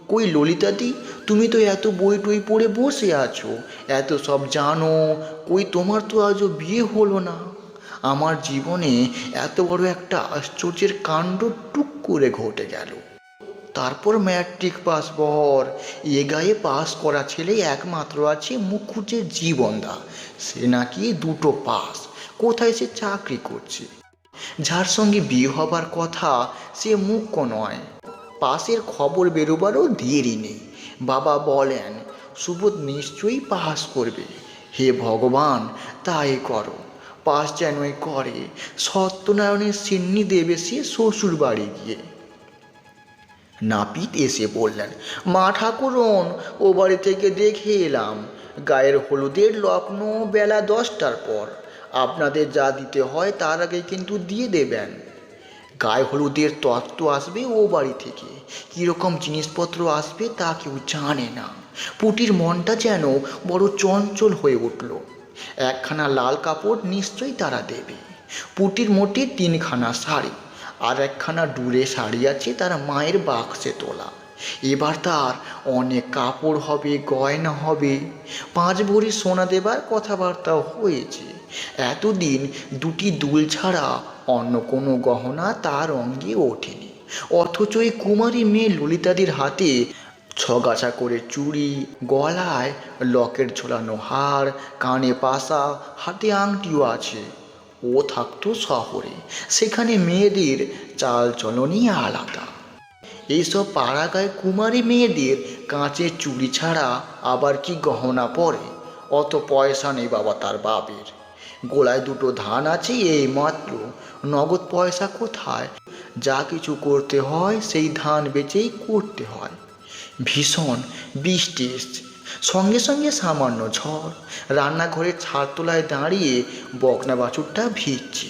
কই ললিতাদি, তুমি তো এত বই টই পড়ে বসে আছো, এত সব জানো, কই তোমার তো আজও বিয়ে হলো না। আমার জীবনে এত বড় একটা আশ্চর্যের কাণ্ড টুক করে ঘটে গেল। তারপর ম্যাট্রিক পাস পর এ গায়ে পাস করা ছেলে একমাত্র আছে মুখুজ্জের জীবনদা। সে নাকি দুটো পাস, কোথায় সে চাকরি করছে। যার সঙ্গে বিয়ে হবার কথা সে মুখ্য নয়। পাসের খবর বেরোবারও দেরি নেই। বাবা বলেন সুবোধ নিশ্চয়ই পাস করবে। হে ভগবান, তাই করো। পাস যেনই করে, সত্যনারায়ণের সিন্নি দেবে সে শ্বশুর বাড়ি গিয়ে। নাপিত এসে বললেন, মা ঠাকুরন, ও বাড়ি থেকে দেখে এলাম, গায়ের হলুদের লগ্ন বেলা 10টার পর। আপনাদের যা দিতে হয় তার আগে কিন্তু দিয়ে দেবেন। গায়ে হলুদের তত্ত্ব আসবে ও বাড়ি থেকে, কীরকম জিনিসপত্র আসবে তা কেউ জানে না। পুটির মনটা যেন বড় চঞ্চল হয়ে উঠল। একখানা লাল কাপড় নিশ্চয়ই তারা দেবে। পুটির মোটে 3খানা শাড়ি, আর একখানা ডুরে শাড়ি আছে তার মায়ের বাক্সে তোলা। এবার তার অনেক কাপড় হবে, গয়না হবে। 5 ভরি সোনা দেবার কথাবার্তাও হয়েছে। এতদিন 2টি দুল ছাড়া অন্য কোনো গহনা তার অঙ্গে ওঠেনি। অথচ এই কুমারী মেয়ে ললিতাদির হাতে 6 করে চুড়ি, গলায় লকেট ঝোলানো হার, কানে পাশা, হাতে আংটিও আছে। ও থাকতো শহরে, সেখানে মেয়েদের চাল চলনই আলাদা। এইসব পাড়াগায় কুমারী মেয়েদের কাঁচের চুড়ি ছাড়া আবার কি গহনা পরে? অত পয়সা নেই বাবা তার বাপের। গোলায় 2টো ধান আছে এই মাত্র, নগদ পয়সা কোথায়? যা কিছু করতে হয় সেই ধান বেচেই করতে হয়। ভীষণ বৃষ্টি এসছে, সঙ্গে সঙ্গে সামান্য ঝড়। রান্নাঘরের ছাদতলায় দাঁড়িয়ে বকনা বাছুরটা ভিজছে।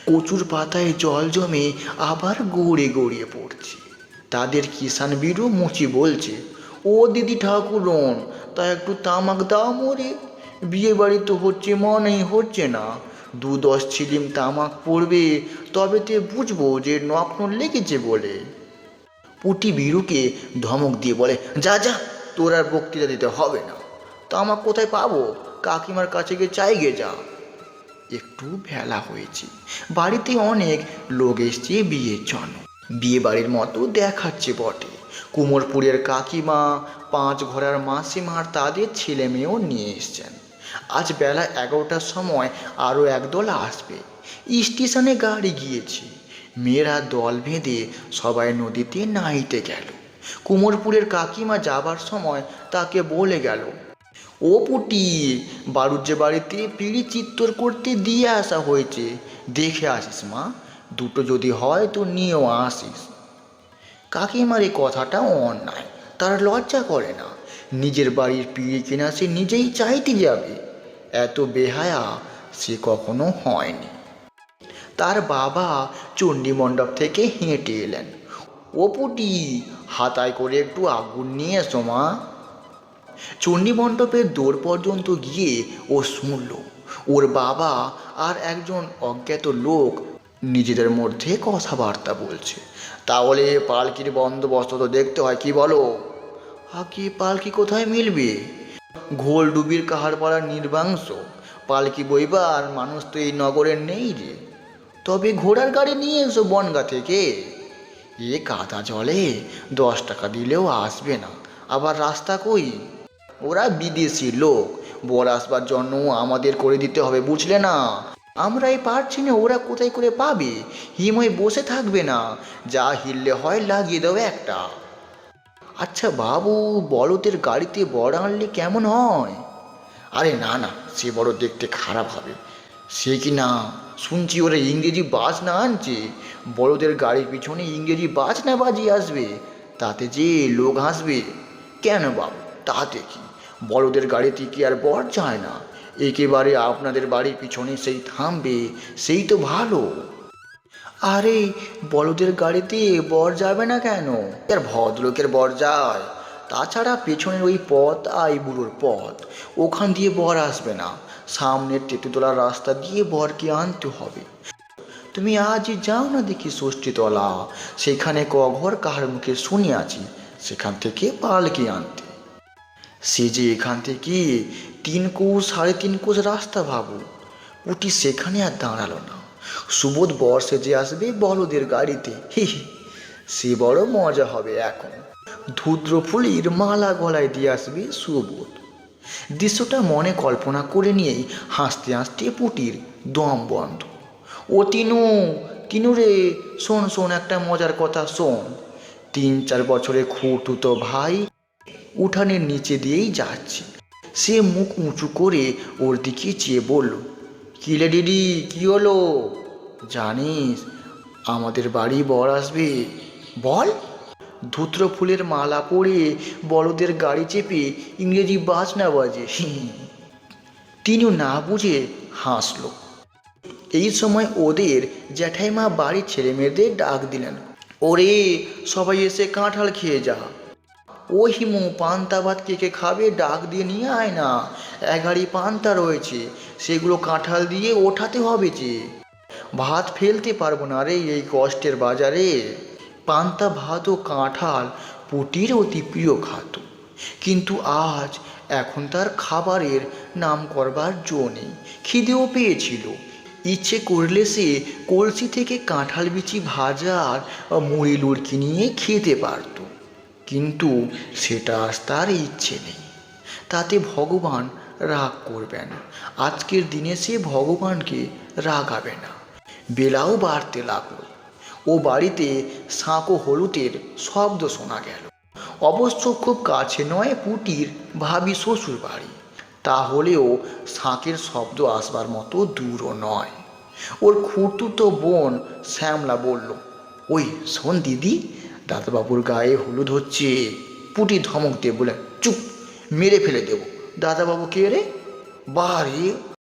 কচুর পাতায় জল জমে আবার গড়িয়ে গড়িয়ে পড়ছে। তাদের কিষান বিরু মুচি বলছে, ও দিদি ঠাকুরন, তা একটু তামাক দাও মোরে। বিয়ে বাড়ি তো হচ্ছে মনেই হচ্ছে না। 2-10 ছিলিম তামাক পড়বে, তবে তে বুঝবো যে নগ্ন লেগেছে বলে। পুটি বিরুকে ধমক দিয়ে বলে, যা যা, তোর আর বক্তৃতা দিতে হবে না। তামাক কোথায় পাবো? কাকিমার কাছে গিয়ে চাইগে যা। একটু বেলা হয়েছে, বাড়িতে অনেক লোক এসছে বিয়ের জন্য। বিয়ে বাড়ির মতো দেখাচ্ছে বটে। কুমোরপুরের কাকিমা, 5 ঘোড়ার মাসিমার তাদের ছেলে মেয়েও নিয়ে এসছেন। আজ বেলা 11টার সময় আরও একদল আসবে। স্টেশনে গাড়ি গিয়েছে। মেয়েরা দল বেঁধে সবাই নদীতে নাইতে গেল। কুমোরপুরের কাকিমা যাবার সময় তাকে বলে গেল, ও পুটি, বাড়ুজ্যে বাড়িতে পিঁড়ি চিত্তর করতে দিয়ে আসা হয়েছে, দেখে আসিস মা। 2টো যদি হয় তো নিয়েও আসিস। কাকিমার এই কথাটা অন্যায়, তার লজ্জা করে না। নিজের বাড়ির পিঁড়ি কিনা সে নিজেই চাইতে যাবে, এত বেহায়া সে কখনো হয়নি। তার বাবা চণ্ডীমণ্ডপ থেকে হেঁটে এলেন। ও পুটি, হাতায় করে একটু আগুন নিয়ে এসো মা। চণ্ডীমণ্ডপের দৌড় পর্যন্ত গিয়ে ও শুনল ওর বাবা আর একজন অজ্ঞাত লোক নিজেদের মধ্যে কথাবার্তা বলছে। তাহলে পালকির বন্দোবস্ত তো দেখতে হয়, কি বলো? আগে পালকি কোথায় মিলবে? ঘোলডুবির কাহারপাড়ার নির্বাংশ পালকি বইবার মানুষ তো এই নগরের নেই রে। তবে ঘোড়ার গাড়ি নিয়ে এসো বনগা থেকে। এ কাদা জলে 10 টাকা দিলেও আসবে না, আবার রাস্তা কই? ওরা বিদেশি লোক, বর আসবার জন্য আমাদের করে দিতে হবে, বুঝলে না? আমরাই পারছি না, ওরা কোথায় করে পাবে? হিময় বসে থাকবে না, যা হিললে হয় লাগিয়ে দেবে একটা। আচ্ছা বাবু, বলদের গাড়িতে বর আনলে কেমন হয়? আরে না না, সে বড় দেখতে খারাপ হবে। সে কি না শুনছি ওরা ইংরেজি বাজনা আনছে, বড়দের গাড়ির পিছনে ইংরেজি বাজনা বাজিয়ে আসবে, তাতে যে লোক হাসবে। কেন বাবু, তাতে কি? বড়দের গাড়িতে কি আর বর যায় না? একেবারে আপনাদের বাড়ির পিছনে সেই থামবে, সেই তো ভালো। আরে বড়দের গাড়িতে বর যাবে না কেন? আর ভদ্রলোকের বর যায়। তাছাড়া পেছনের ওই পথ আইবুড়োর পথ, ওখান দিয়ে বর আসবে না। সামনের তেঁতুতলার রাস্তা দিয়ে বরকে আনতে হবে। তুমি আজই যাও না দেখি ষষ্ঠীতলা, সেখানে কঘর কাহার মুখে শুনিয়াছি, সেখান থেকে পালকি আনতে। সে যে এখান থেকে 3 কোষ 3.5 কোষ রাস্তা ভাবু। পুটি সেখানে আর দাঁড়ালো না। সুবোধ বর্ষে যে আসবে বলদের গাড়িতে, হি হি, সে বড় মজা হবে এখন। ধূদ্র ফুলির মালা গলায় দিয়ে আসবে সুবোধ। দৃশ্যটা মনে কল্পনা করে নিয়েই হাসতে হাসতে পুটির দম বন্ধ। ও তিনু, তিনু রে, শোন শোন, একটা মজার কথা শোন। 3-4 বছরের খুঁড়তুতো ভাই উঠানের নিচে দিয়েই যাচ্ছে। সে মুখ উঁচু করে ওর দিকে চেয়ে বলল, কিলে দিদি, কি হলো? জানিস আমাদের বাড়ি বর আসবে। বল? ধূত্র ফুলের মালা পরে বড়দের গাড়ি চেপে ইংরেজি বাজনা বাজে। তিনিও না বুঝে হাসল। এই সময় ওদের জ্যাঠাইমা বাড়ির ছেলে মেয়েদের ডাক দিলেন, ওরে সবাই এসে কাঁঠাল খেয়ে যা। ও হিমু, পান্তা ভাত কে কে খাবে ডাক দিয়ে নিয়ে আয় না, 1 হাঁড়ি পান্তা রয়েছে, সেগুলো কাঁঠাল দিয়ে ওঠাতে হবে যে। ভাত ফেলতে পারবো না রে এই কষ্টের বাজারে। পান্তা ভাত ও কাঁঠাল পুটির অতি প্রিয় খাদ্য, কিন্তু আজ এখন তার খাবারের নাম করবার জো নেই। খিদেও পেয়েছিল। ইচ্ছে করলে সে কলসি থেকে কাঁঠাল বিচি ভাজা আর মুড়ি লুড়কি নিয়ে খেতে পারত, কিন্তু সেটা আজ তার ইচ্ছে নেই। তাতে ভগবান রাগ করবেন। আজকের দিনে সে ভগবানকে রাগাবে না। বেলাও বাড়তে লাগলো। ও বাড়িতে শাঁখ ও হলুদের শব্দ শোনা গেল। অবশ্য খুব কাছে নয় পুটির ভাবি শ্বশুর বাড়ি, তাহলেও শাঁখের শব্দ আসবার মতো দূরও নয়। ওর খুঁড়তুতো বোন শ্যামলা বলল, ওই শোন দিদি, দাদাবাবুর গায়ে হলুদ হচ্ছে। পুটি ধমক দিয়ে বলে, চুপ, মেরে ফেলে দেব। দাদাবাবু কে রে? বারে